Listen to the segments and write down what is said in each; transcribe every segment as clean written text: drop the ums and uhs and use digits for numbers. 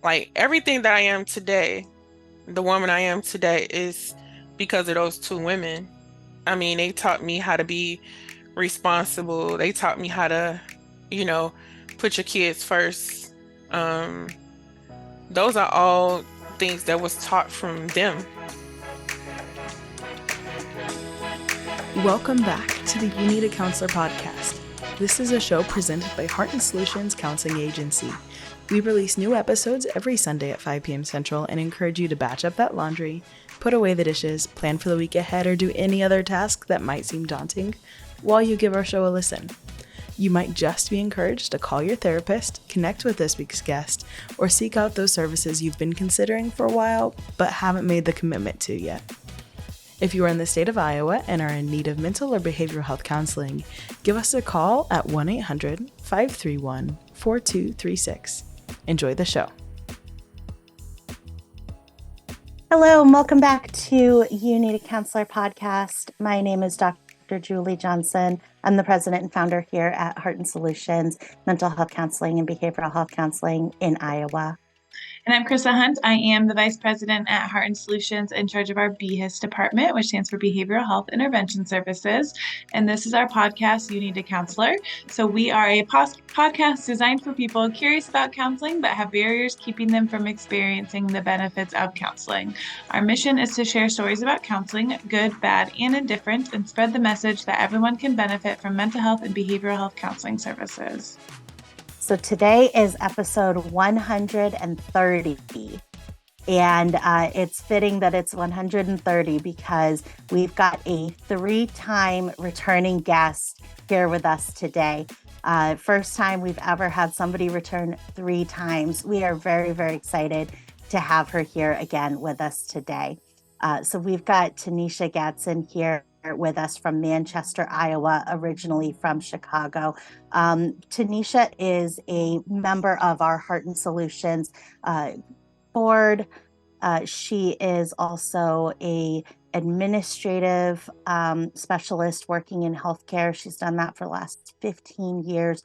Like everything that I am today, the woman I am today is because of those two women. I mean, they taught me how to be responsible. They taught me how to, you know, put your kids first. Um, those are all things that was taught from them. Welcome back to the You Need a Counselor podcast. This is a show presented by Heart and Solutions Counseling Agency. We release new episodes every Sunday at 5 p.m. Central and encourage you to batch up that laundry, put away the dishes, plan for the week ahead, or do any other task that might seem daunting while you give our show a listen. You might just be encouraged to call your therapist, connect with this week's guest, or seek out those services you've been considering for a while but haven't made the commitment to yet. If you are in the state of Iowa and are in need of mental or behavioral health counseling, give us a call at 1-800-531-4236. Enjoy the show. Hello, and welcome back to You Need a Counselor podcast. My name is Dr. Julie Johnson. I'm the president and founder here at Heart and Solutions, Mental Health Counseling and Behavioral Health Counseling in Iowa. And I'm Chrissa Hunt. I am the Vice President at Heart and Solutions in charge of our BHIS department, which stands for Behavioral Health Intervention Services. And this is our podcast, You Need a Counselor. So we are a podcast designed for people curious about counseling, but have barriers keeping them from experiencing the benefits of counseling. Our mission is to share stories about counseling, good, bad, and indifferent, and spread the message that everyone can benefit from mental health and behavioral health counseling services. So today is episode 130, and it's fitting that it's 130 because we've got a 3-time returning guest here with us today. First time we've ever had somebody return 3 times. We are very, very excited to have her here again with us today. So we've got Tanesha Gatson here with us from Manchester, Iowa, originally from Chicago. Tanesha is a member of our Heart and Solutions board. She is also a administrative specialist working in healthcare. She's done that for the last 15 years.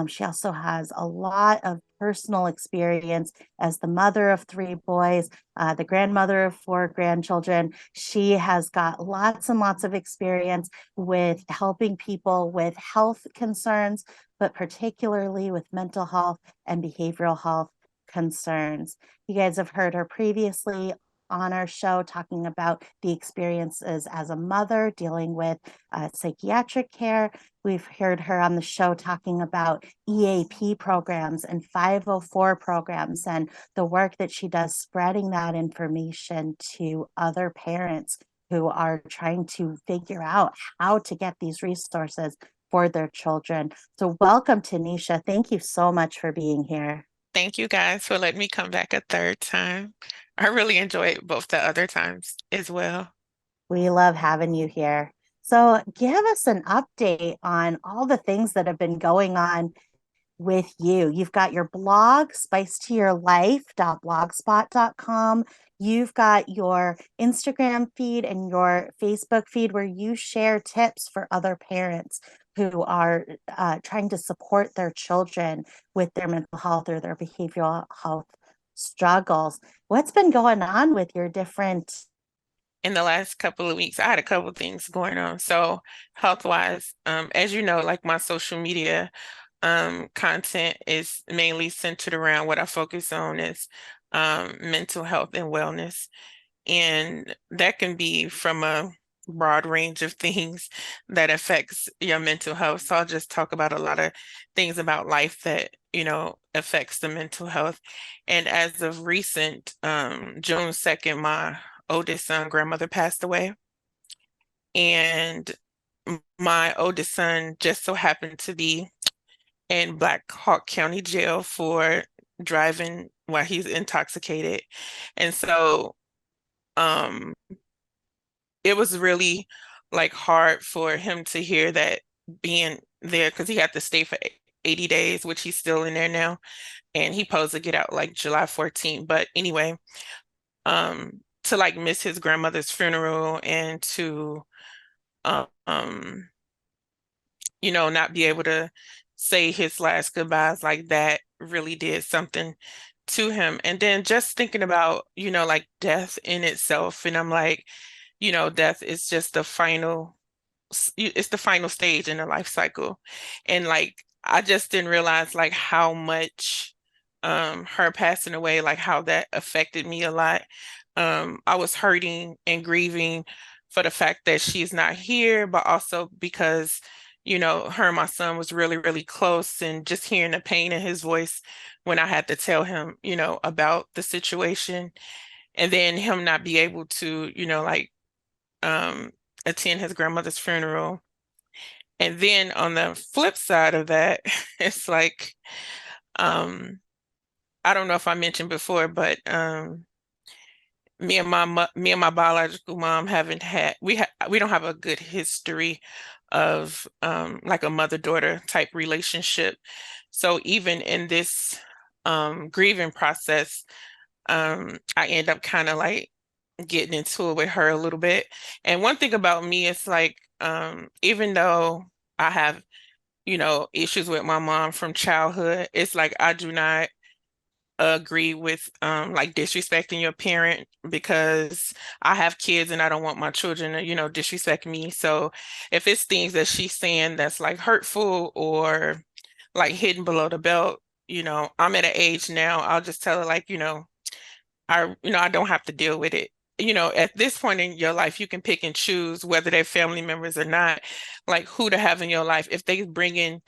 She also has a lot of personal experience as the mother of 3 boys, the grandmother of 4 grandchildren. She has got lots and lots of experience with helping people with health concerns, but particularly with mental health and behavioral health concerns. You guys have heard her previously on our show talking about the experiences as a mother dealing with psychiatric care. We've heard her on the show talking about EAP programs and 504 programs and the work that she does spreading that information to other parents who are trying to figure out how to get these resources for their children. So welcome, Tanesha. Thank you so much for being here. Thank you guys for letting me come back a third time. I really enjoyed both the other times as well. We love having you here. So give us an update on all the things that have been going on with you. You've got your blog, spicetoyourlife.blogspot.com. You've got your Instagram feed and your Facebook feed where you share tips for other parents who are trying to support their children with their mental health or their behavioral health struggles. What's been going on with your different? In the last couple of weeks, I had a couple of things going on. So health-wise, as you know, like my social media content is mainly centered around what I focus on is mental health and wellness. And that can be from a broad range of things that affects your mental health. So I'll just talk about a lot of things about life that, affects the mental health. And as of recent, June 2nd, my oldest son, grandmother passed away. And my oldest son just so happened to be in Black Hawk County Jail for driving while he's intoxicated. And so um it was really like hard for him to hear that being there because he had to stay for 80 days, which he's still in there now. And he supposed to get out like July 14th. But anyway, to like miss his grandmother's funeral and to um, not be able to say his last goodbyes like that really did something to him. And then just thinking about, like death in itself. And I'm like, death is just it's the final stage in the life cycle. And like, I just didn't realize like how much her passing away, like how that affected me a lot. I was hurting and grieving for the fact that she's not here, but also because, her and my son was really, really close, and just hearing the pain in his voice when I had to tell him, about the situation, and then him not be able to, like um attend his grandmother's funeral. And then on the flip side of that, it's like um I don't know if I mentioned before, but me and my biological mom haven't had we don't have a good history of like a mother-daughter type relationship. So even in this grieving process, I end up kind of like getting into it with her a little bit. And one thing about me is like, even though I have, issues with my mom from childhood, it's like I do not agree with like disrespecting your parent, because I have kids and I don't want my children to, disrespect me. So if it's things that she's saying that's like hurtful or like hidden below the belt, I'm at an age now, I'll just tell her like, I don't have to deal with it. At this point in your life, you can pick and choose whether they're family members or not, like who to have in your life. If they bring in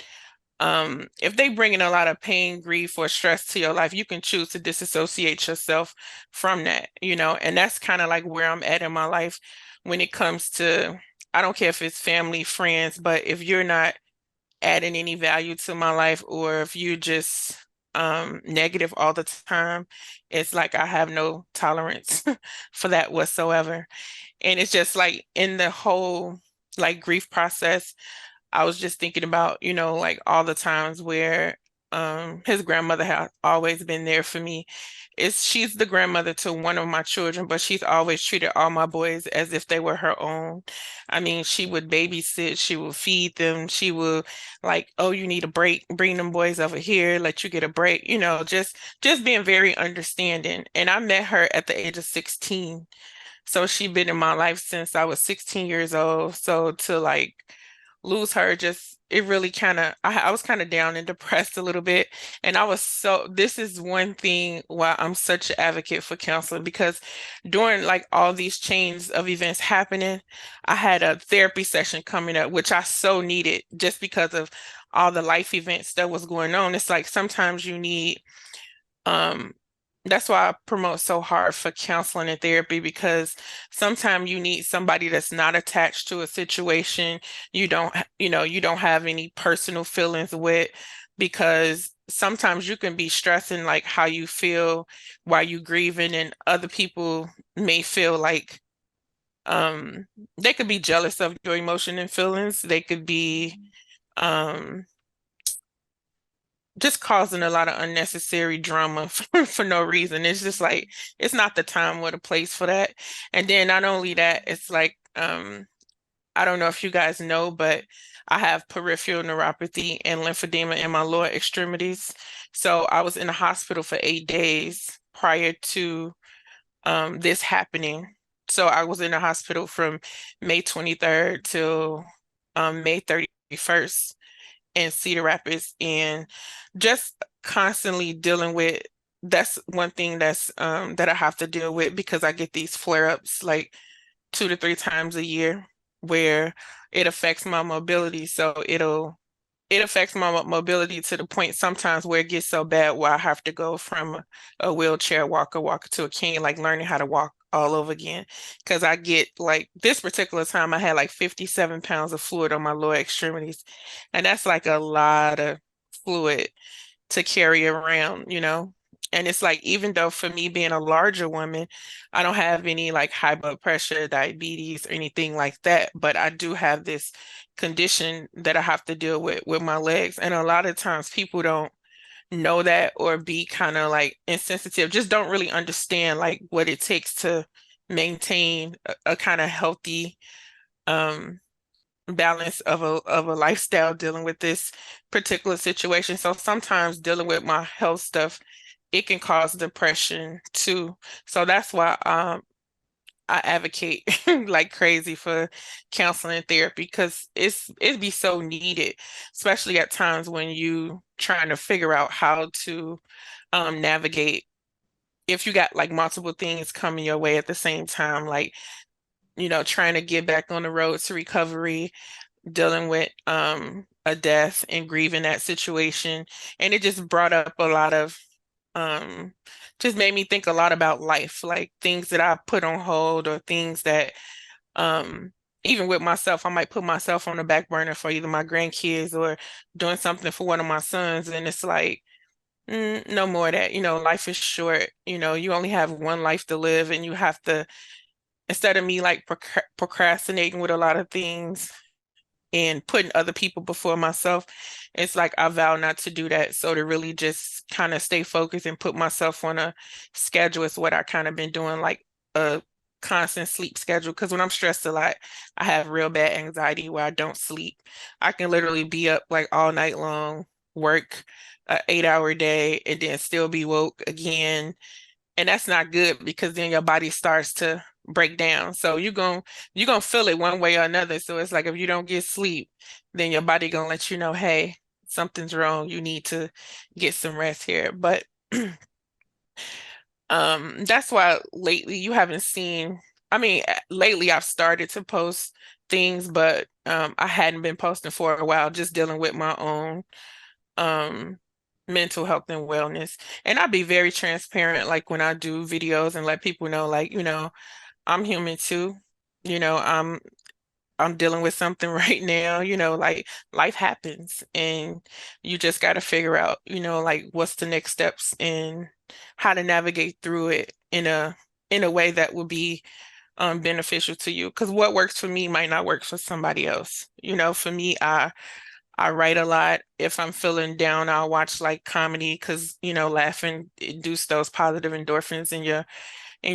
a lot of pain, grief, or stress to your life, you can choose to disassociate yourself from that, and that's kind of like where I'm at in my life when it comes to, I don't care if it's family, friends, but if you're not adding any value to my life, or if you're just negative all the time, it's like I have no tolerance for that whatsoever. And it's just like in the whole like grief process, I was just thinking about, like all the times where his grandmother has always been there for me. She's the grandmother to one of my children, but she's always treated all my boys as if they were her own. I mean, she would babysit, she would feed them, she would like, oh, you need a break, bring them boys over here, let you get a break, just being very understanding. And I met her at the age of 16. So she's been in my life since I was 16 years old. So to like lose her, just it really kind of, I was kind of down and depressed a little bit. And this is one thing why I'm such an advocate for counseling, because during like all these chains of events happening, I had a therapy session coming up, which I so needed just because of all the life events that was going on. It's like sometimes you need um that's why I promote so hard for counseling and therapy, because sometimes you need somebody that's not attached to a situation you don't have any personal feelings with, because sometimes you can be stressing like how you feel while you grieving, and other people may feel like they could be jealous of your emotion and feelings. They could be um just causing a lot of unnecessary drama for no reason. It's just like it's not the time or the place for that. And then not only that, it's like I don't know if you guys know, but I have peripheral neuropathy and lymphedema in my lower extremities. So I was in the hospital for 8 days prior to this happening. So I was in the hospital from May 23rd till May 31st in Cedar Rapids, and just constantly dealing with, that's one thing that I have to deal with, because I get these flare-ups like 2 to 3 times a year where it affects my mobility. So it affects my mobility to the point sometimes where it gets so bad where I have to go from a wheelchair walker to a cane, like learning how to walk all over again. Because I get like this particular time, I had like 57 pounds of fluid on my lower extremities. And that's like a lot of fluid to carry around, And it's like, even though for me being a larger woman, I don't have any like high blood pressure, diabetes, or anything like that, but I do have this condition that I have to deal with my legs. And a lot of times people don't know that, or be kind of like insensitive, just don't really understand like what it takes to maintain a kind of healthy um balance of a lifestyle dealing with this particular situation. So sometimes dealing with my health stuff it can cause depression too. So that's why I advocate like crazy for counseling and therapy because it'd be so needed, especially at times when you trying to figure out how to navigate if you got like multiple things coming your way at the same time, like, trying to get back on the road to recovery, dealing with a death and grieving that situation. And it just brought up a lot of um just made me think a lot about life, like things that I put on hold or things that um even with myself, I might put myself on the back burner for either my grandkids or doing something for one of my sons. And it's like, no more of that. Life is short. You only have one life to live, and you have to, instead of me like procrastinating with a lot of things and putting other people before myself, it's like I vow not to do that. So to really just kind of stay focused and put myself on a schedule is what I kind of been doing, like a constant sleep schedule. Because when I'm stressed a lot, I have real bad anxiety where I don't sleep. I can literally be up like all night long, work an 8-hour day, and then still be woke again, and that's not good because then your body starts to break down. So you're gonna feel it one way or another. So it's like if you don't get sleep, then your body gonna let you know, hey, something's wrong. You need to get some rest here. But that's why lately you haven't seen, I mean, lately I've started to post things, but I hadn't been posting for a while, just dealing with my own um mental health and wellness. And I'll be very transparent, like when I do videos and let people know, like, I'm human too. I'm dealing with something right now, like life happens and you just got to figure out, like what's the next steps and how to navigate through it in a way that will be beneficial to you. Because what works for me might not work for somebody else. For me, I write a lot. If I'm feeling down, I'll watch like comedy because, laughing induce those positive endorphins in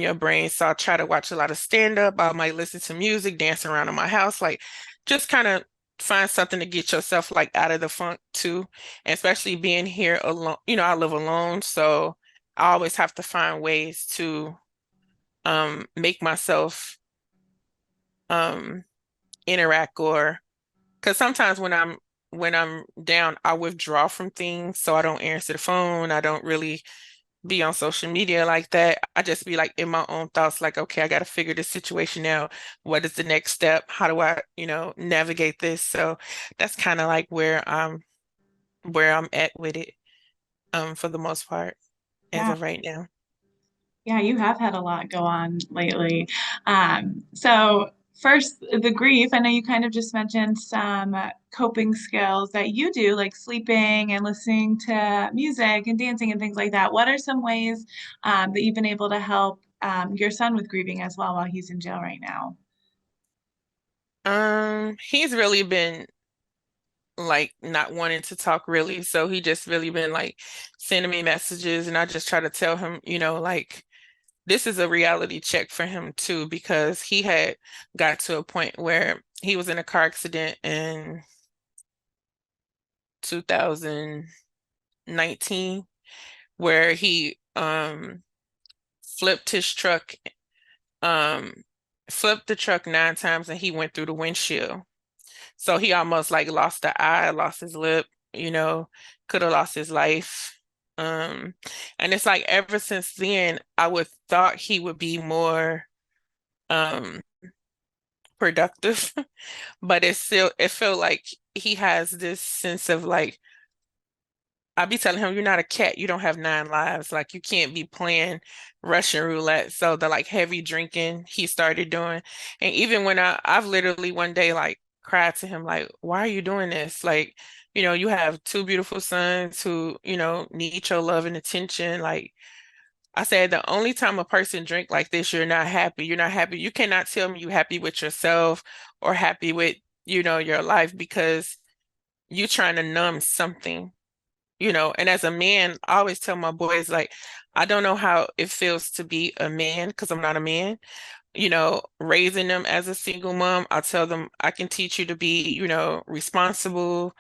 your brain. So I'll try to watch a lot of stand up. I might listen to music, dance around in my house, like just kind of find something to get yourself like out of the funk too. And especially being here alone, I live alone, so I always have to find ways to make myself um interact, or because sometimes when I'm down, I withdraw from things. So I don't answer the phone. I don't really be on social media like that. I just be like in my own thoughts, like, okay, I got to figure this situation out. What is the next step? How do I, navigate this? So that's kind of like where I'm at with it, for the most part, as Yeah. of right now. Yeah, you have had a lot go on lately. So first, the grief. I know you kind of just mentioned some coping skills that you do, like sleeping and listening to music and dancing and things like that. What are some ways that you've been able to help your son with grieving as well while he's in jail right now? He's really been like not wanting to talk really. So he just really been like sending me messages, and I just try to tell him, like this is a reality check for him too, because he had got to a point where he was in a car accident in 2019 where he flipped his truck, um flipped the truck 9 times and he went through the windshield. So he almost like lost the eye, lost his lip, could have lost his life. And it's like ever since then, I would thought he would be more um productive, but it felt like he has this sense of like, I be telling him, you're not a cat, you don't have 9 lives. Like you can't be playing Russian roulette. So the like heavy drinking he started doing. And even when I've literally one day like cried to him, like, why are you doing this? Like, you have two beautiful sons who, need your love and attention. Like I said, the only time a person drink like this, you're not happy. You're not happy. You cannot tell me you happy with yourself or happy with, your life because you trying to numb something. And as a man, I always tell my boys, like, I don't know how it feels to be a man because I'm not a man. Raising them as a single mom, I tell them I can teach you to be, responsible,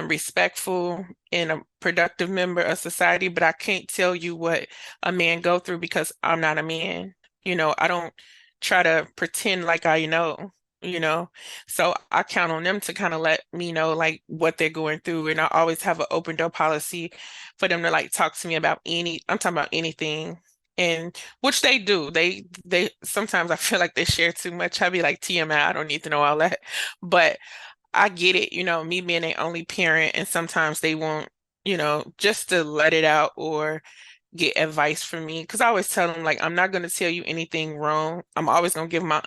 respectful and a productive member of society, but I can't tell you what a man go through because I'm not a man. I don't try to pretend like I know, you know. So I count on them to kind of let me know like what they're going through. And I always have an open door policy for them to like talk to me about I'm talking about anything. And which they do. They sometimes I feel like they share too much. I'd be like TMI, I don't need to know all that. But I get it, me being an only parent, and sometimes they want, just to let it out or get advice from me. Because I always tell them, like, I'm not going to tell you anything wrong. I'm always going to give my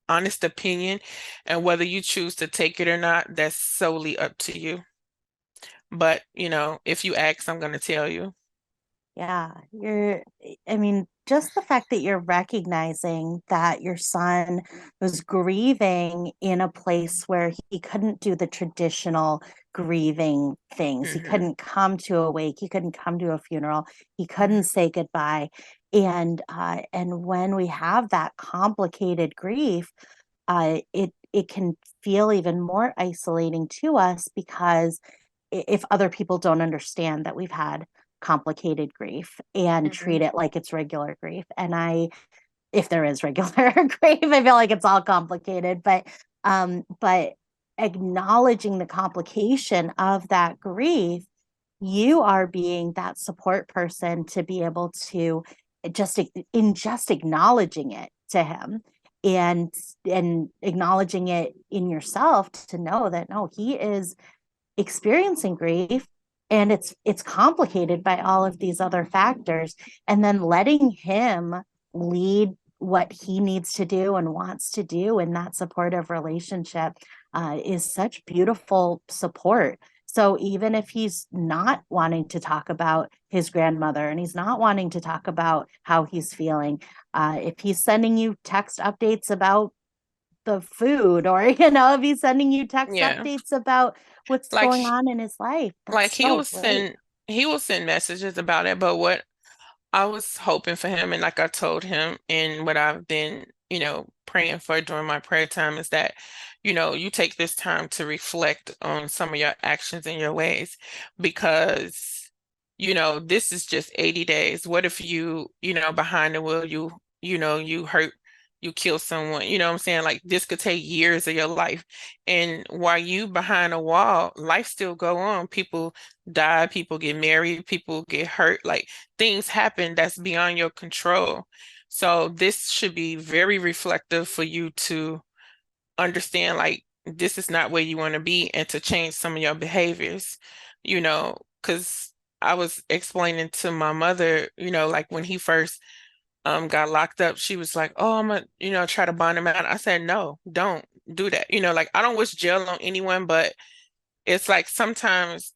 honest opinion. And whether you choose to take it or not, that's solely up to you. But, if you ask, I'm going to tell you. Yeah, I mean, just the fact that you're recognizing that your son was grieving in a place where he couldn't do the traditional grieving things. He Hmm. couldn't come to a wake, he couldn't come to a funeral, he couldn't say goodbye. And when we have that complicated grief, it can feel even more isolating to us because if other people don't understand that we've had complicated grief and Hmm. treat it like it's regular grief. And if there is regular grief, I feel like it's all complicated, but acknowledging the complication of that grief, you are being that support person to be able to just acknowledging it to him and and acknowledging it in yourself to know that no, he is experiencing grief and it's complicated by all of these other factors, and then letting him lead what he needs to do and wants to do in that supportive relationship is such beautiful support. So even if he's not wanting to talk about his grandmother and he's not wanting to talk about how he's feeling, if he's sending you text updates about the food, or if he's sending you text Yeah. updates about what's Like, going on in his life, like that's so great. he will send messages about it, but what I was hoping for him, and like I told him, and what I've been, praying for during my prayer time is that, you take this time to reflect on some of your actions and your ways, because, this is just 80 days. What if behind the wheel, you hurt, you kill someone, you know what I'm saying? Like this could take years of your life. And while you behind a wall, life still go on. People die, people get married, people get hurt. Like things happen that's beyond your control. So this should be very reflective for you to understand like this is not where you want to be and to change some of your behaviors, because I was explaining to my mother, like when he first got locked up, she was like, "Oh, I'm gonna, try to bond him out." I said, "No, don't do that." Like I don't wish jail on anyone, but it's like sometimes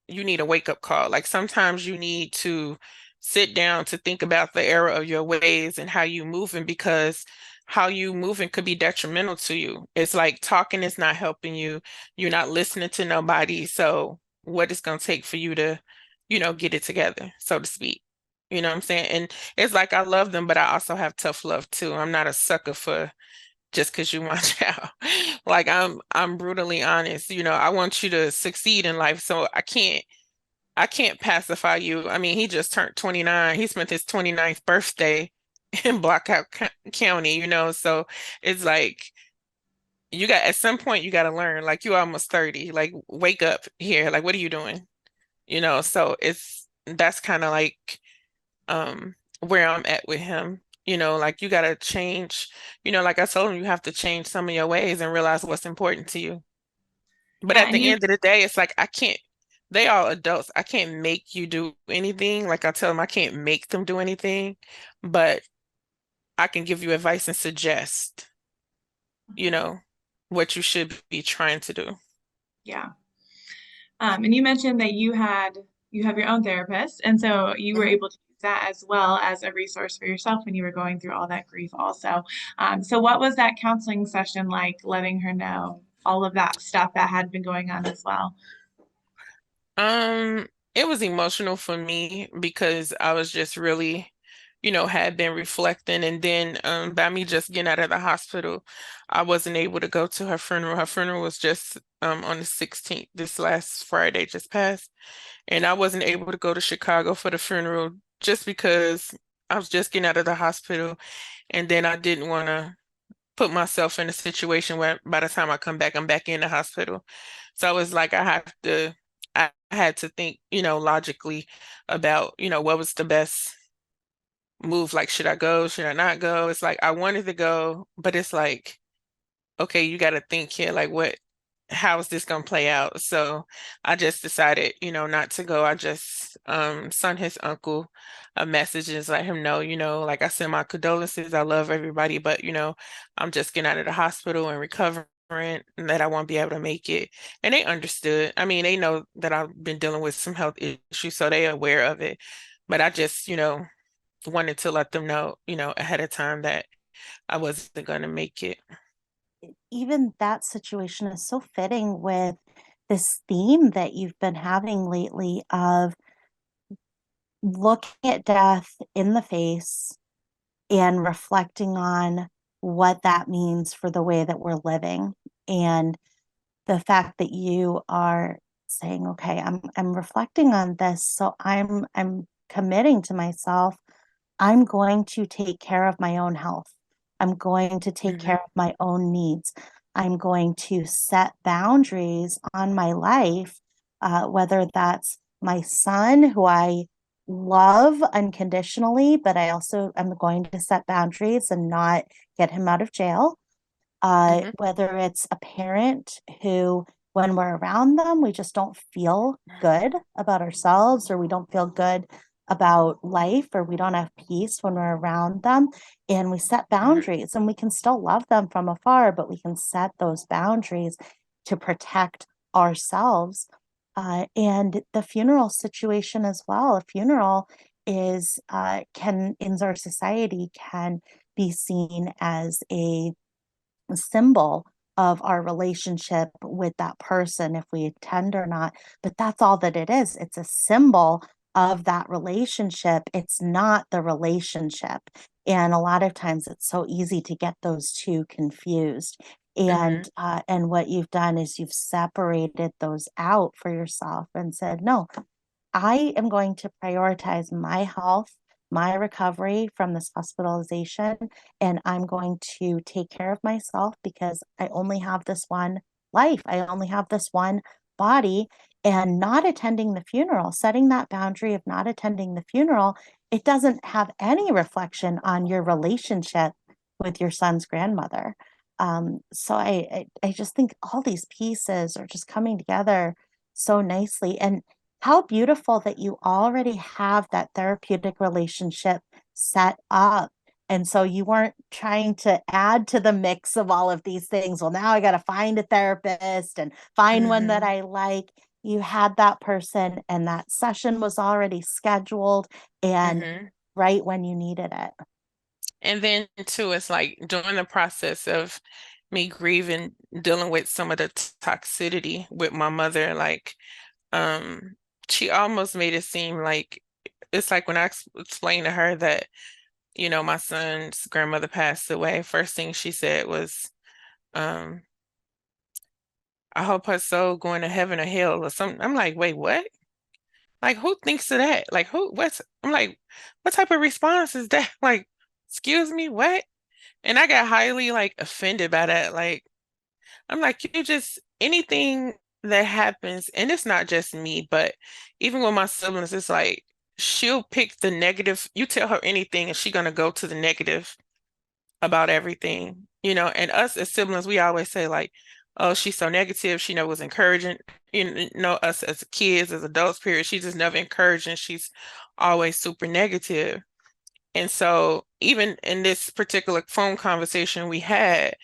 you need a wake-up call. Like sometimes you need to sit down to think about the error of your ways and how you moving, because how you moving could be detrimental to you. It's like talking is not helping you. You're not listening to nobody. So what it's gonna take for you to, get it together, so to speak. You know what I'm saying? And it's like I love them, but I also have tough love too. I'm not a sucker for just because you my child. Like I'm brutally honest. I want you to succeed in life. So I can't pacify you. I mean, he just turned 29. He spent his 29th birthday in Blackout County, so it's like at some point you got to learn, like you're almost 30, like wake up here. Like what are you doing? So that's kind of like where I'm at with him. Like you got to change, like I told him, you have to change some of your ways and realize what's important to you. But Yeah, at the and you end of the day, it's like I can't, they are adults. I can't make you do anything. Like I tell them, I can't make them do anything, but I can give you advice and suggest, you know, what you should be trying to do. yeah. And you mentioned that you have your own therapist, and so you were Mhm. able to use that as well as a resource for yourself when you were going through all that grief also. So what was that counseling session like, letting her know all of that stuff that had been going on as well? Um, it was emotional for me because I was just really had been reflecting. And then by me just getting out of the hospital, I wasn't able to go to her funeral. Her funeral was just on the 16th, this last Friday just passed. And I wasn't able to go to Chicago for the funeral just because I was just getting out of the hospital. And then I didn't want to put myself in a situation where by the time I come back, I'm back in the hospital. So I was like, I had to think, logically about, what was the best move. Like, should I go? Should I not go? It's like I wanted to go, but it's like, okay, you got to think here, like how is this gonna play out? So I just decided, not to go. I just sent his uncle a message and just let him know, like I send my condolences. I love everybody, but I'm just getting out of the hospital and recovering and that I won't be able to make it. And they understood. I mean, they know that I've been dealing with some health issues, so they're aware of it. But I just, wanted to let them know, ahead of time that I wasn't gonna make it. Even that situation is so fitting with this theme that you've been having lately of looking at death in the face and reflecting on what that means for the way that we're living. And the fact that you are saying, okay, I'm reflecting on this, so I'm committing to myself. I'm going to take care of my own health. I'm going to take care Hmm. of my own needs. I'm going to set boundaries on my life, whether that's my son, who I love unconditionally, but I also am going to set boundaries and not get him out of jail. Hmm. Whether it's a parent who, when we're around them, we just don't feel good about ourselves, or we don't feel good about life, or we don't have peace when we're around them. And we set Hmm. boundaries, and we can still love them from afar, but we can set those boundaries to protect ourselves. And the funeral situation as well. A funeral can, in our society, can be seen as a symbol of our relationship with that person, if we attend or not. But that's all that it is. It's a symbol of that relationship. It's not the relationship. And a lot of times it's so easy to get those two confused. Hmm. And what you've done is you've separated those out for yourself and said, no, I am going to prioritize my health, my recovery from this hospitalization, and I'm going to take care of myself because I only have this one life. I only have this one body. And not attending the funeral, setting that boundary of not attending the funeral, it doesn't have any reflection on your relationship with your son's grandmother. So I just think all these pieces are just coming together so nicely. And how beautiful that you already have that therapeutic relationship set up. And so you weren't trying to add to the mix of all of these things. Well, now I got to find a therapist and find one that Hmm. I like. You had that person, and that session was already scheduled and Hmm. right when you needed it. And then too, it's like during the process of me grieving, dealing with some of the toxicity with my mother, like um she almost made it seem like it's like when I explained to her that, my son's grandmother passed away, first thing she said was, um, I hope her soul going to heaven or hell or something. I'm like, wait, what? Like, who thinks of that? Like, I'm like, what type of response is that? Like, excuse me, what? And I got highly like offended by that. Like, I'm like, you just anything that happens, and it's not just me, but even with my siblings, it's like she'll pick the negative. You tell her anything, and she's gonna go to the negative about everything, And us as siblings, we always say like, "Oh, she's so negative." She never was encouraging. Us as kids, as adults, period. She's just never encouraging. She's always super negative. And so, even in this particular phone conversation we had,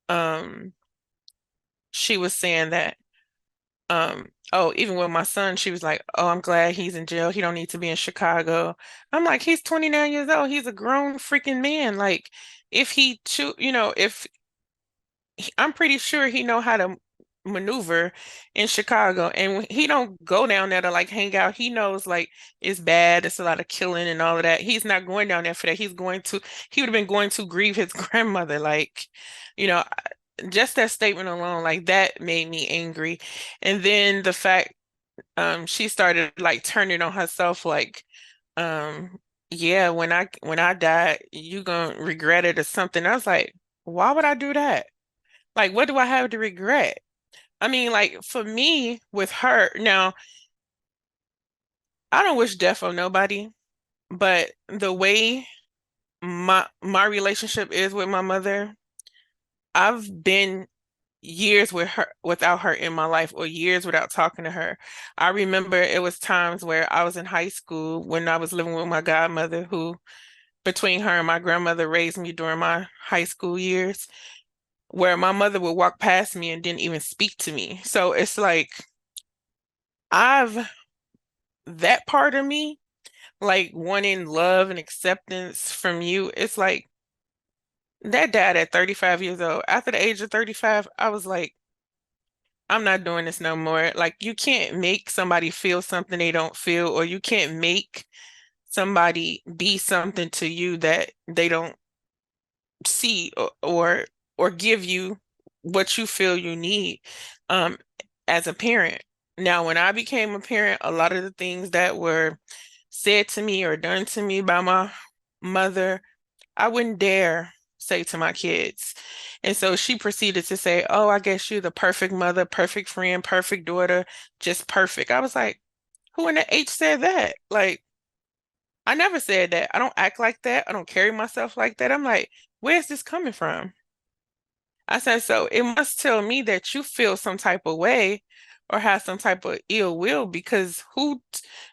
um, she was saying that, oh, even with my son, she was like, "Oh, I'm glad he's in jail. He don't need to be in Chicago." I'm like, he's 29 years old. He's a grown freaking man. Like, if he I'm pretty sure he know how to. maneuver in Chicago. And when he don't go down there to like hang out. He knows like it's bad. It's a lot of killing and all of that. He's not going down there for that. He would have been going to grieve his grandmother. Like, you know, just that statement alone, like that made me angry. And then the fact she started like turning on herself like um yeah, when I die, you gonna regret it or something. I was like, why would I do that? Like, what do I have to regret? I mean, like for me with her, now I don't wish death on nobody, but the way my relationship is with my mother, I've been years with her without her in my life or years without talking to her. I remember it was times where I was in high school when I was living with my godmother who between her and my grandmother raised me during my high school years, where my mother would walk past me and didn't even speak to me. So it's like I've that part of me, like wanting love and acceptance from you, it's like that died at 35 years old. After the age of 35, I was like, I'm not doing this no more. Like, you can't make somebody feel something they don't feel, or you can't make somebody be something to you that they don't see or give you what you feel you need um as a parent. Now, when I became a parent, a lot of the things that were said to me or done to me by my mother, I wouldn't dare say to my kids. And so she proceeded to say, "Oh, I guess you're the perfect mother, perfect friend, perfect daughter, just perfect." I was like, who in the H said that? Like, I never said that. I don't act like that. I don't carry myself like that. I'm like, where's this coming from? I said, so it must tell me that you feel some type of way or have some type of ill will because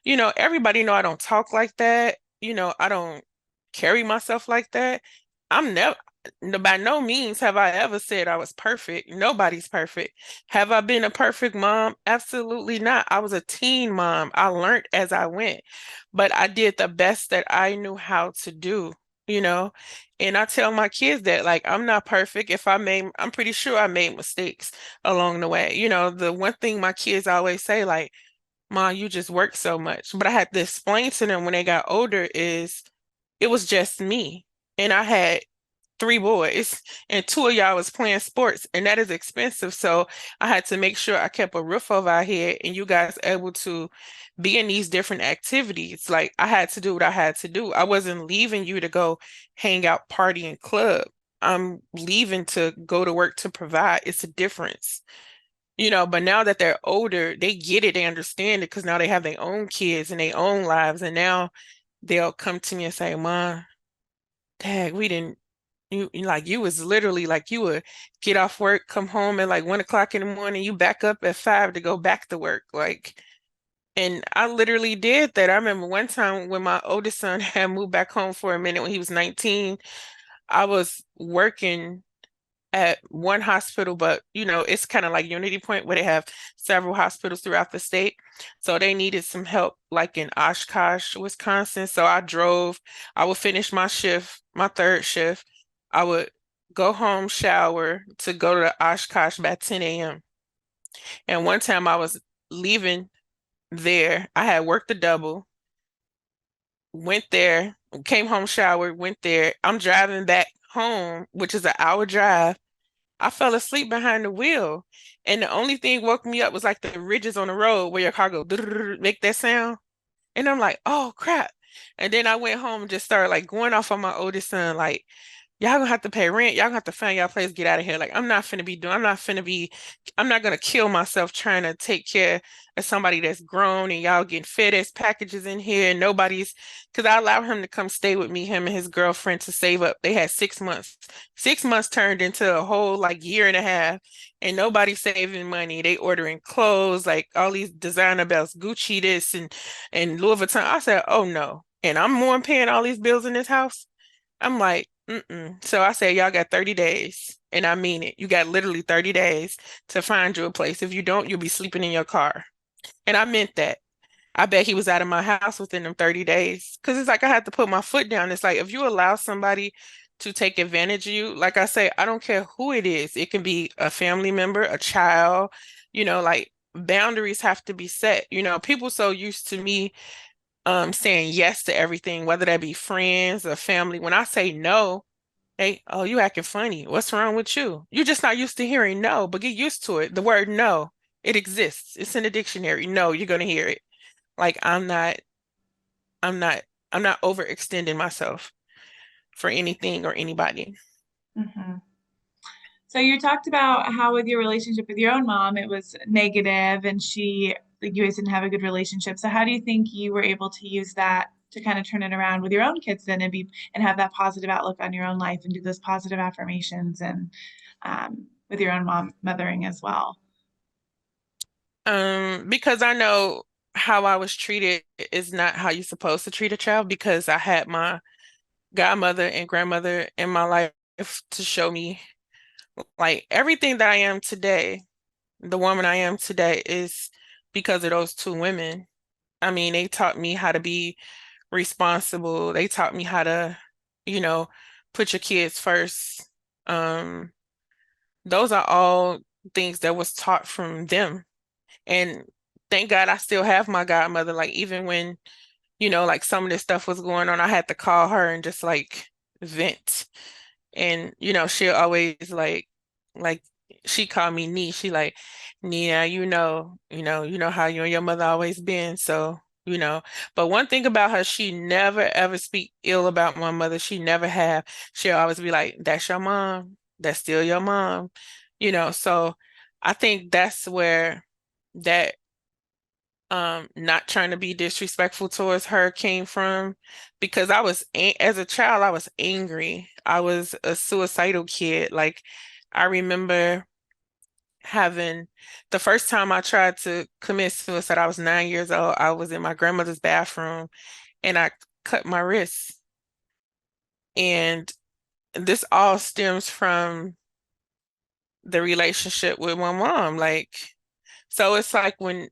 everybody know I don't talk like that. I don't carry myself like that. I'm never, by no means have I ever said I was perfect. Nobody's perfect. Have I been a perfect mom? Absolutely not. I was a teen mom. I learned as I went, but I did the best that I knew how to do, you know? And I tell my kids that, like, I'm not perfect. I'm pretty sure I made mistakes along the way. The one thing my kids always say, like, Mom, you just work so much. But I had to explain to them when they got older is it was just me. And I had three boys, and two of y'all was playing sports, and that is expensive. So I had to make sure I kept a roof over our head, and you guys able to be in these different activities. Like I had to do what I had to do. I wasn't leaving you to go hang out, party, and club. I'm leaving to go to work to provide. It's a difference. But now that they're older, they get it, they understand it because now they have their own kids and their own lives. And now they'll come to me and say, Mom, Dad, we didn't like you was literally like you would get off work, come home at like 1 o'clock in the morning, you back up at 5 to go back to work. Like, and I literally did that. I remember one time when my oldest son had moved back home for a minute when he was 19, I was working at one hospital, but it's kind of like Unity Point where they have several hospitals throughout the state. So they needed some help, like in Oshkosh, Wisconsin. So I would finish my shift, my third shift. I would go home, shower to go to Oshkosh by 10 a.m. And one time I was leaving there, I had worked a double, went there, came home, showered, went there. I'm driving back home, which is an hour drive. I fell asleep behind the wheel. And the only thing woke me up was like the ridges on the road where your car go make that sound. And I'm like, oh crap. And then I went home and just started like going off on my oldest son, like, y'all gonna have to pay rent. Y'all gonna have to find y'all place, get out of here. Like, I'm not gonna kill myself trying to take care of somebody that's grown and y'all getting FedEx packages in here and because I allowed him to come stay with me, him and his girlfriend to save up. They had 6 months. 6 months turned into a whole like year and a half and nobody's saving money. They ordering clothes, like all these designer belts, Gucci this and Louis Vuitton. I said, oh no. And I'm more paying all these bills in this house. I'm like, mm-mm. So I said, y'all got 30 days. And I mean it. You got literally 30 days to find you a place. If you don't, you'll be sleeping in your car. And I meant that. I bet he was out of my house within them 30 days. Because it's like I had to put my foot down. It's like if you allow somebody to take advantage of you. Like I say, I don't care who it is. It can be a family member, a child, like boundaries have to be set. People so used to me saying yes to everything, whether that be friends or family. When I say no, oh, you acting funny. What's wrong with you? You're just not used to hearing no, but get used to it. The word no, it exists. It's in the dictionary. No, you're gonna hear it. Like I'm not, I'm not overextending myself for anything or anybody. Mm-hmm. So you talked about how with your relationship with your own mom, it was negative and you guys didn't have a good relationship. So how do you think you were able to use that to kind of turn it around with your own kids then and have that positive outlook on your own life and do those positive affirmations and with your own mom mothering as well? Because I know how I was treated is not how you're supposed to treat a child because I had my godmother and grandmother in my life to show me like everything that I am today, the woman I am today is because of those two women. I mean, they taught me how to be responsible. They taught me how to, you know, put your kids first. Um, those are all things that was taught from them. And thank God I still have my godmother. Like even when, like some of this stuff was going on, I had to call her and just like vent. And she'll always like she called me Nee. She like, Nia, you know how you and your mother always been. So, but one thing about her, she never ever speak ill about my mother. She never have. She'll always be like, that's your mom. That's still your mom. So I think that's where that not trying to be disrespectful towards her came from because as a child I was angry. I was a suicidal kid. Like I remember having the first time I tried to commit suicide, I was 9 years old. I was in my grandmother's bathroom and I cut my wrist. And this all stems from the relationship with my mom. Like so it's like when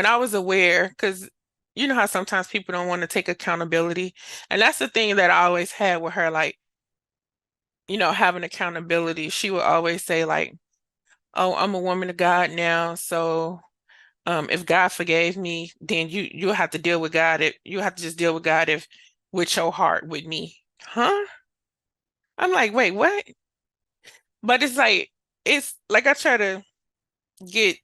I was aware, because you know how sometimes people don't want to take accountability. And that's the thing that I always had with her, like, having accountability. She would always say, like, oh, I'm a woman of God now. So if God forgave me, then you'll have to deal with God. You have to just deal with God if with your heart with me. Huh? I'm like, wait, what? But it's like I try to get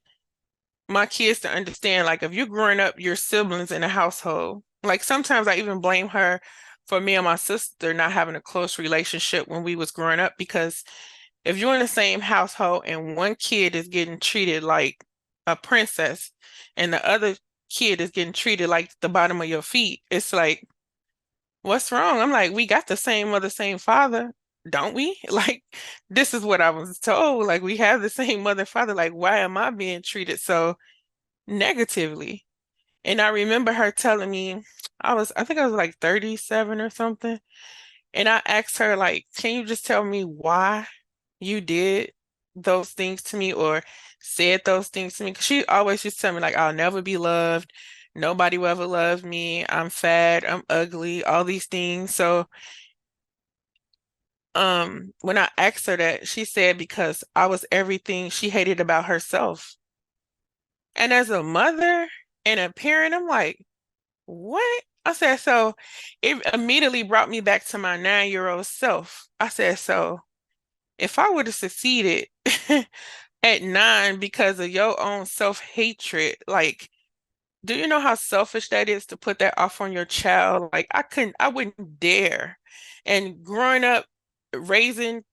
my kids to understand, like if you're growing up your siblings in a household, like sometimes I even blame her for me and my sister not having a close relationship when we was growing up because if you're in the same household and one kid is getting treated like a princess and the other kid is getting treated like the bottom of your feet, it's like, what's wrong? I'm like, we got the same mother, same father, don't we? Like, this is what I was told. Like, we have the same mother, father. Like, why am I being treated so negatively? And I remember her telling me, I think I was like 37 or something. And I asked her, like, can you just tell me why you did those things to me or said those things to me? Because she always just tell me, like, I'll never be loved. Nobody will ever love me. I'm fat. I'm ugly. All these things. So, when I asked her that, she said because I was everything she hated about herself. And as a mother and a parent, I'm like, what? I said, so it immediately brought me back to my 9-year-old self. I said, so if I would have succeeded at 9 because of your own self-hatred, like, do you know how selfish that is to put that off on your child? Like, I wouldn't dare. And growing up, raising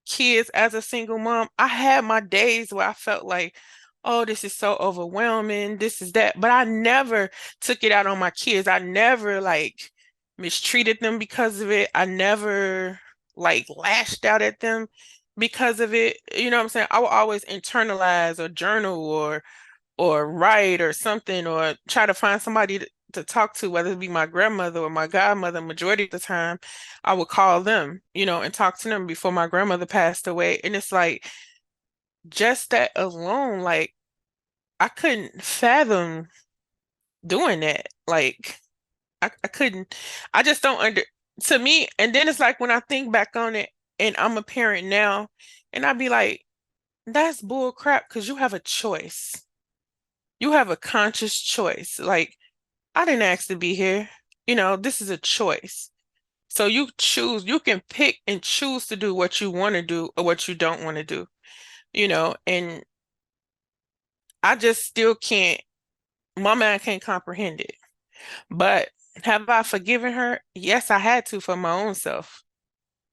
kids as a single mom, I had my days where I felt like, oh, this is so overwhelming, this is that. But I never took it out on my kids. I never like mistreated them because of it. I never like lashed out at them because of it. You know what I'm saying? I will always internalize or journal or write or something or try to find somebody to talk to, whether it be my grandmother or my godmother. Majority of the time, I would call them, and talk to them before my grandmother passed away. And it's like just that alone, like I couldn't fathom doing that. Like I couldn't, I just don't to me, and then it's like when I think back on it and I'm a parent now, and I'd be like, that's bull crap because you have a choice. You have a conscious choice. Like, I didn't ask to be here. This is a choice. So you choose, you can pick and choose to do what you want to do or what you don't want to do, and I just still can't, my mind can't comprehend it. But have I forgiven her? Yes, I had to for my own self.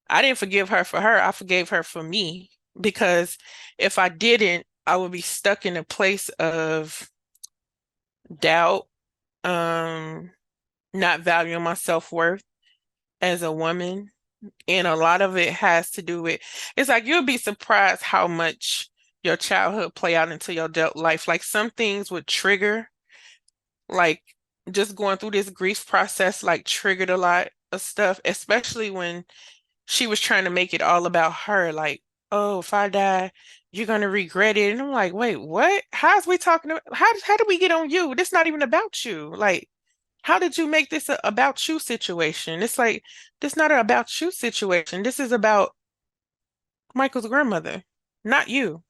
I didn't forgive her for her. I forgave her for me because if I didn't, I would be stuck in a place of doubt, um, not valuing my self-worth as a woman. And a lot of it has to do with, it's like you'll be surprised how much your childhood play out into your adult life. Like some things would trigger, like just going through this grief process, like triggered a lot of stuff, especially when she was trying to make it all about her. Like, oh, if I die, you're gonna regret it. And I'm like, wait, what? How's we talking about, how did we get on you? This not even about you. Like, how did you make this a about you situation? It's like, this not an about you situation. This is about Michael's grandmother, not you.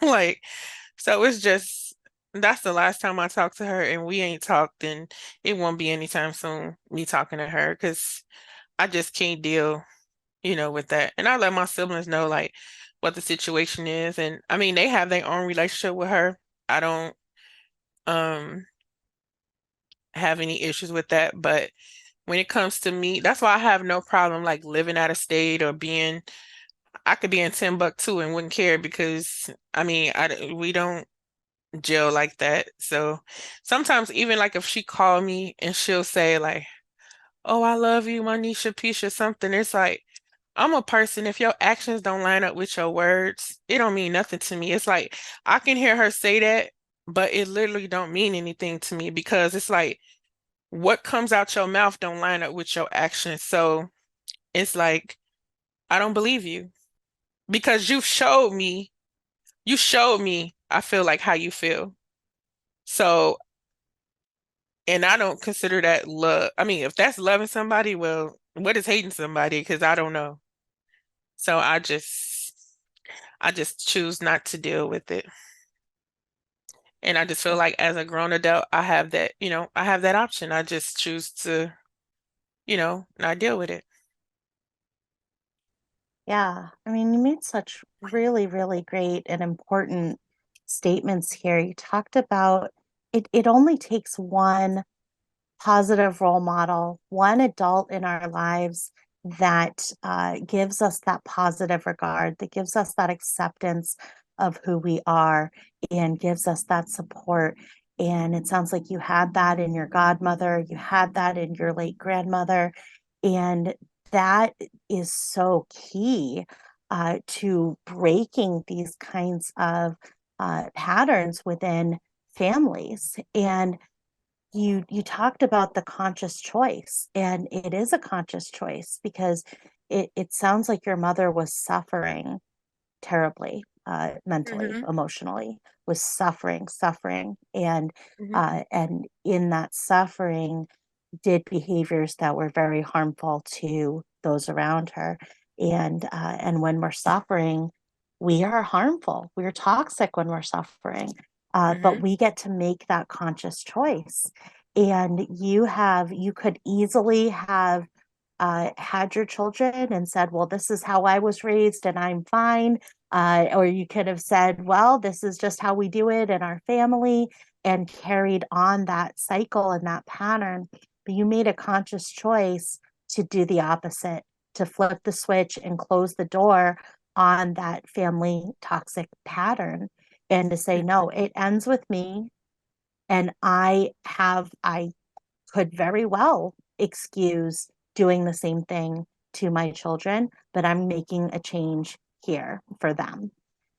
Like, so it's just, that's the last time I talked to her, and we ain't talked, and it won't be anytime soon, me talking to her, because I just can't deal, with that. And I let my siblings know, like, what the situation is. And I mean, they have their own relationship with her. I don't um have any issues with that. But when it comes to me, that's why I have no problem like living out of state or I could be in Timbuktu and wouldn't care because I mean, we don't gel like that. So sometimes even like if she called me and she'll say like, "Oh, I love you, Monisha, Pisha," something, it's like I'm a person, if your actions don't line up with your words, it don't mean nothing to me. It's like I can hear her say that, but it literally don't mean anything to me because it's like what comes out your mouth don't line up with your actions. So it's like I don't believe you because you showed me, I feel like how you feel. So, and I don't consider that love. I mean, if that's loving somebody, well, what is hating somebody? Because I don't know. So I just choose not to deal with it. And I just feel like as a grown adult, I have that option. I just choose to, not deal with it. Yeah, I mean, you made such really, really great and important statements here. You talked about it only takes one positive role model, one adult in our lives that gives us that positive regard, that gives us that acceptance of who we are and gives us that support. And it sounds like you had that in your godmother, you had that in your late grandmother. And that is so key to breaking these kinds of patterns within families. And you talked about the conscious choice, and it is a conscious choice because it sounds like your mother was suffering terribly, mentally, Hmm. emotionally, was suffering, Hmm. and in that suffering did behaviors that were very harmful to those around her. And when we're suffering, we are harmful. We're toxic when we're suffering. But Hmm. we get to make that conscious choice. And you could easily have had your children and said, well, this is how I was raised and I'm fine. Or you could have said, well, this is just how we do it in our family and carried on that cycle and that pattern. But you made a conscious choice to do the opposite, to flip the switch and close the door on that family toxic pattern and to say, no, it ends with me. And I could very well excuse doing the same thing to my children, but I'm making a change here for them.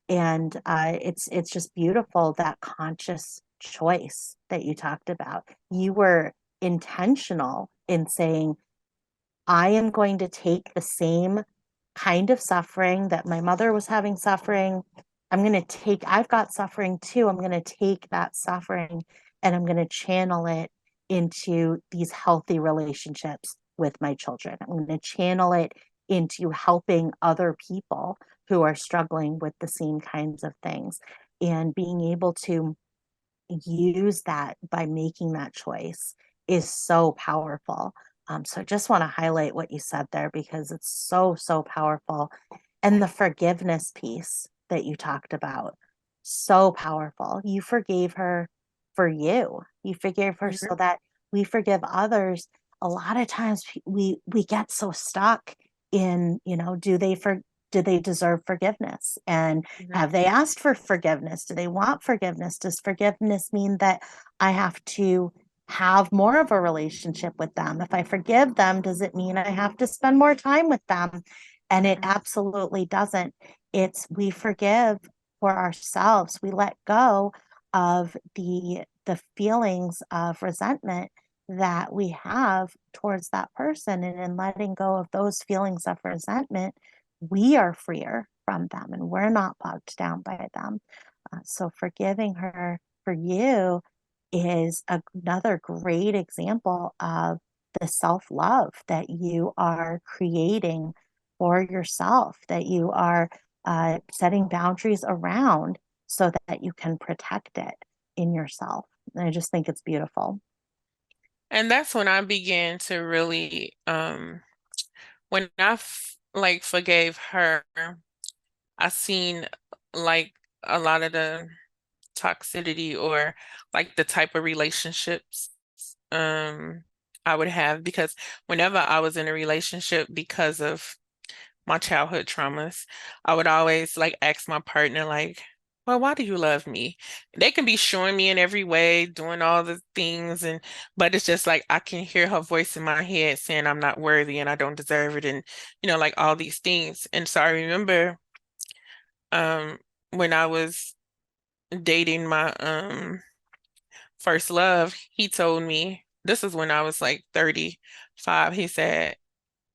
And it's just beautiful, that conscious choice that you talked about. You were intentional in saying, I am going to take the same kind of suffering that my mother was having suffering. I've got suffering too. I'm going to take that suffering and I'm going to channel it into these healthy relationships with my children. I'm going to channel it into helping other people who are struggling with the same kinds of things, and being able to use that by making that choice is so powerful. So I just want to highlight what you said there, because it's so, so powerful. And the forgiveness piece that you talked about, so powerful. You forgave her for you. You forgave her so that we forgive others. A lot of times we get so stuck in, do they deserve forgiveness? And have they asked for forgiveness? Do they want forgiveness? Does forgiveness mean that I have to have more of a relationship with them? If I forgive them, does it mean I have to spend more time with them? And it absolutely doesn't. It's we forgive for ourselves. We let go of the feelings of resentment that we have towards that person. And in letting go of those feelings of resentment, we are freer from them and we're not bogged down by them. So forgiving her for you is another great example of the self-love that you are creating for yourself, that you are setting boundaries around so that you can protect it in yourself. And I just think it's beautiful. And that's when I began to really, when I like forgave her, I seen like a lot of the toxicity or like the type of relationships um I would have, because whenever I was in a relationship, because of my childhood traumas, I would always like ask my partner like, well, why do you love me? They can be showing me in every way, doing all the things, and but it's just like I can hear her voice in my head saying I'm not worthy and I don't deserve it, and like all these things. And so I remember um when I was dating my first love, he told me, this is when I was like 35. He said,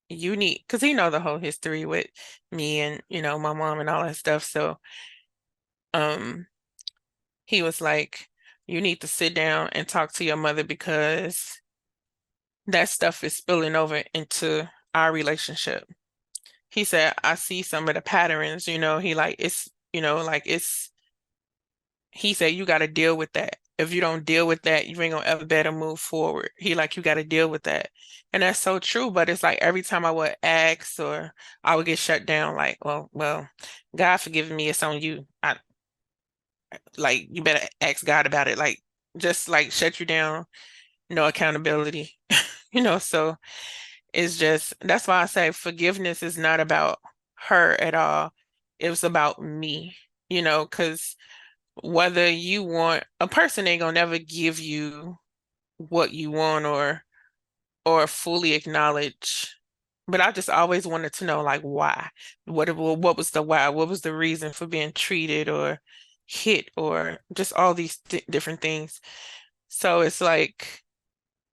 you need, because he know the whole history with me and, my mom and all that stuff. So um he was like, you need to sit down and talk to your mother, because that stuff is spilling over into our relationship. He said, I see some of the patterns, he like, it's, like it's, he said, you got to deal with that. If you don't deal with that, you ain't gonna ever better move forward. He like, you got to deal with that. And that's so true. But it's like every time I would ask or I would get shut down, like, well, God forgive me, it's on you. I like you better ask God about it. Like just like shut you down, no accountability. So it's just that's why I say forgiveness is not about her at all. It was about me, because whether you want a person ain't gonna never give you what you want or fully acknowledge. But I just always wanted to know like why. What was the why? What was the reason for being treated or hit or just all these different things. So it's like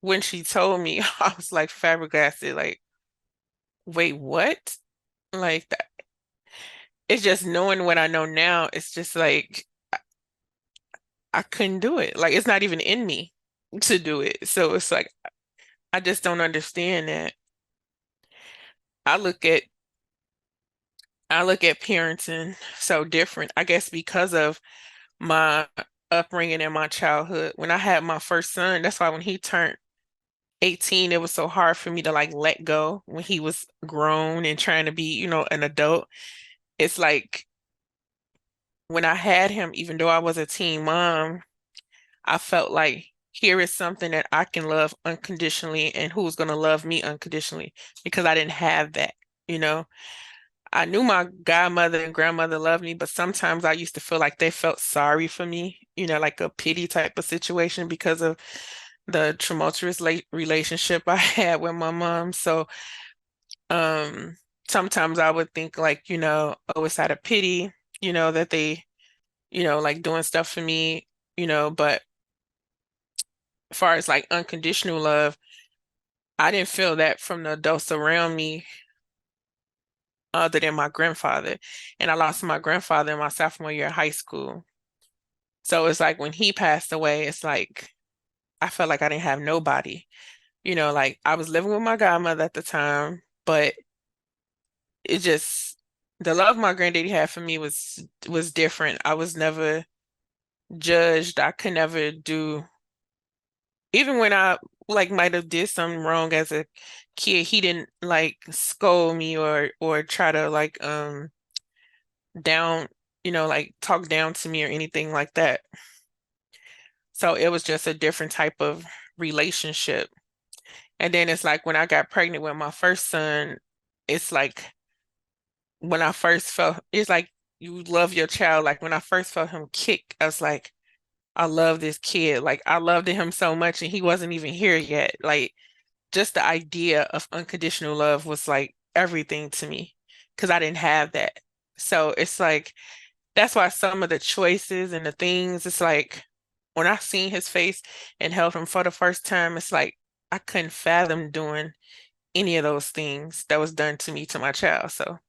when she told me, I was like flabbergasted, like, wait, what? Like that. It's just knowing what I know now, it's just like I couldn't do it. Like it's not even in me to do it. So it's like I just don't understand that. I look at I look at parenting so different. I guess because of my upbringing and my childhood. When I had my first son, that's why when he turned 18, it was so hard for me to like let go when he was grown and trying to be, an adult. It's like when I had him, even though I was a teen mom, I felt like here is something that I can love unconditionally, and who's going to love me unconditionally, because I didn't have that, you know. I knew my godmother and grandmother loved me, but sometimes I used to feel like they felt sorry for me, like a pity type of situation because of the tumultuous relationship I had with my mom. So, um, sometimes I would think like, oh, it's out of pity, that they, like doing stuff for me, but as far as like unconditional love, I didn't feel that from the adults around me other than my grandfather. And I lost my grandfather in my sophomore year of high school. So it's like when he passed away, it's like I felt like I didn't have nobody. Like I was living with my godmother at the time, but it just the love my granddaddy had for me was different. I was never judged. I could never do even when I like might have did something wrong as a kid, he didn't like scold me or try to like down, like talk down to me or anything like that. So it was just a different type of relationship. And then it's like when I got pregnant with my first son, it's like when I first felt, it's like you love your child. Like when I first felt him kick, I was like, I love this kid. Like I loved him so much and he wasn't even here yet. Like just the idea of unconditional love was like everything to me because I didn't have that. So it's like, that's why some of the choices and the things, it's like when I seen his face and held him for the first time, it's like I couldn't fathom doing any of those things that was done to me to my child. So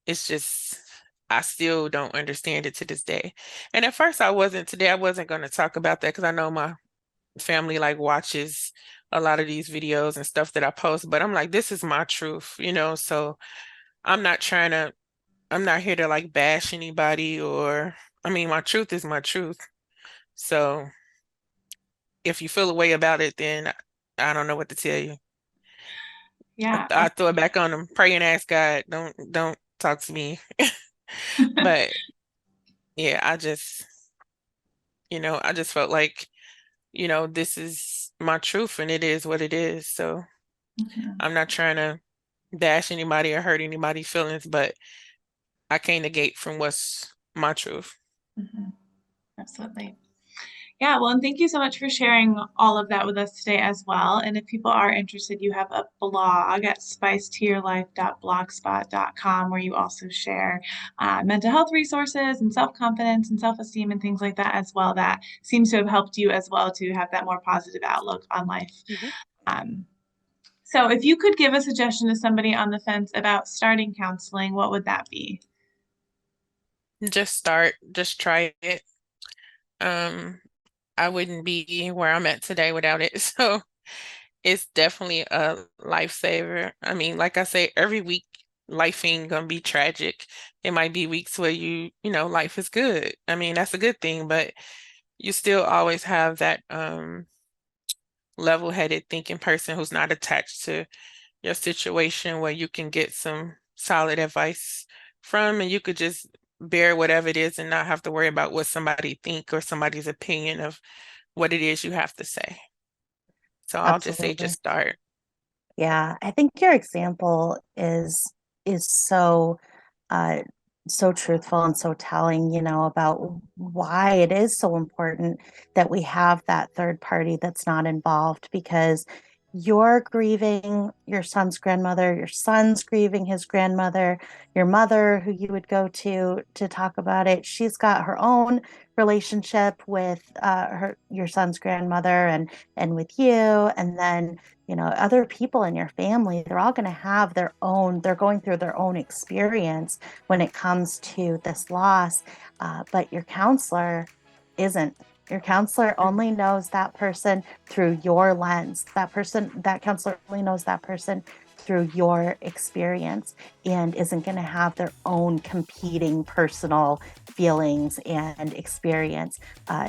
it's just, I still don't understand it to this day. And at first today I wasn't going to talk about that because I know my family like watches a lot of these videos and stuff that I post, but I'm like, this is my truth. So I'm not trying to, I'm not here to like bash anybody or, I mean, my truth is my truth. So if you feel a way about it, then I don't know what to tell you. Yeah. I throw it back on them, pray and ask God, don't talk to me. But yeah, I just felt like, this is my truth and it is what it is. So Mhm. I'm not trying to bash anybody or hurt anybody's feelings, but I can't negate from what's my truth. Mhm. Absolutely. Yeah, well, and thank you so much for sharing all of that with us today as well. And if people are interested, you have a blog at spicetoyourlife.blogspot.com where you also share mental health resources and self-confidence and self-esteem and things like that as well. That seems to have helped you as well to have that more positive outlook on life. Mhm. Um, so if you could give a suggestion to somebody on the fence about starting counseling, what would that be? Just start, just try it. Um, I wouldn't be where I'm at today without it. So it's definitely a lifesaver. I mean, like I say, every week life ain't gonna be tragic. It might be weeks where life is good. I mean, that's a good thing, but you still always have that level-headed thinking person who's not attached to your situation where you can get some solid advice from and you could just bear whatever it is and not have to worry about what somebody think or somebody's opinion of what it is you have to say. So I'll just say just Absolutely. start. Yeah, I think your example is uh so truthful and so telling, about why it is so important that we have that third party that's not involved because you're grieving your son's grandmother, your son's grieving his grandmother, your mother who you would go to talk about it. She's got her own relationship with your son's grandmother and with you, and then other people in your family, they're all going to have they're going through their own experience when it comes to this loss. But your counselor isn't. Your counselor only knows that person through your lens. That counselor only knows that person through your experience and isn't going to have their own competing personal feelings and experience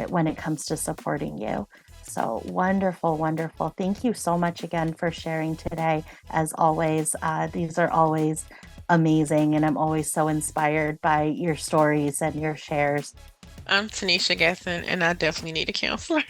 when it comes to supporting you. So wonderful, wonderful. Thank you so much again for sharing today. As always, these are always amazing, and I'm always so inspired by your stories and your shares. I'm Tanesha Gatson, and I definitely need a counselor.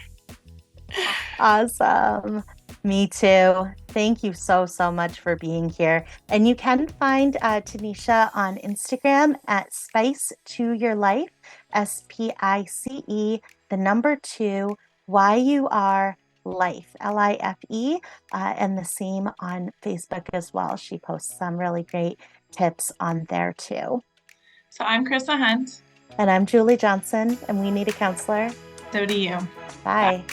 Awesome. Me too. Thank you so, so much for being here. And you can find Tanesha on Instagram at Spice to Your Life, SPICE, the number 2, YUR Life, LIFE, and the same on Facebook as well. She posts some really great tips on there too. So I'm Chrissa Hunt. And I'm Julie Johnson, and we need a counselor. So do you. Bye.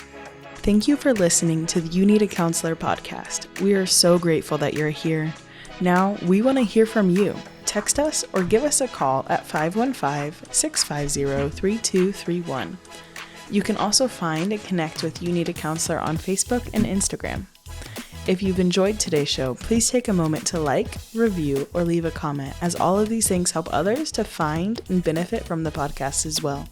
Thank you for listening to the You Need a Counselor podcast. We are so grateful that you're here. Now, we want to hear from you. Text us or give us a call at 515-650-3231. You can also find and connect with You Need a Counselor on Facebook and Instagram. If you've enjoyed today's show, please take a moment to like, review, or leave a comment, as all of these things help others to find and benefit from the podcast as well.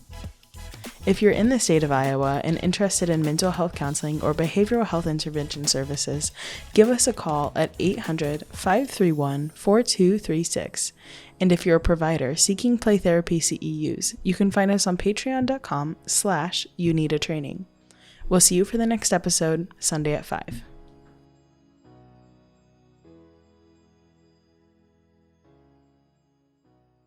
If you're in the state of Iowa and interested in mental health counseling or behavioral health intervention services, give us a call at 800-531-4236. And if you're a provider seeking play therapy CEUs, you can find us on patreon.com/youneedatraining. We'll see you for the next episode, Sunday at 5.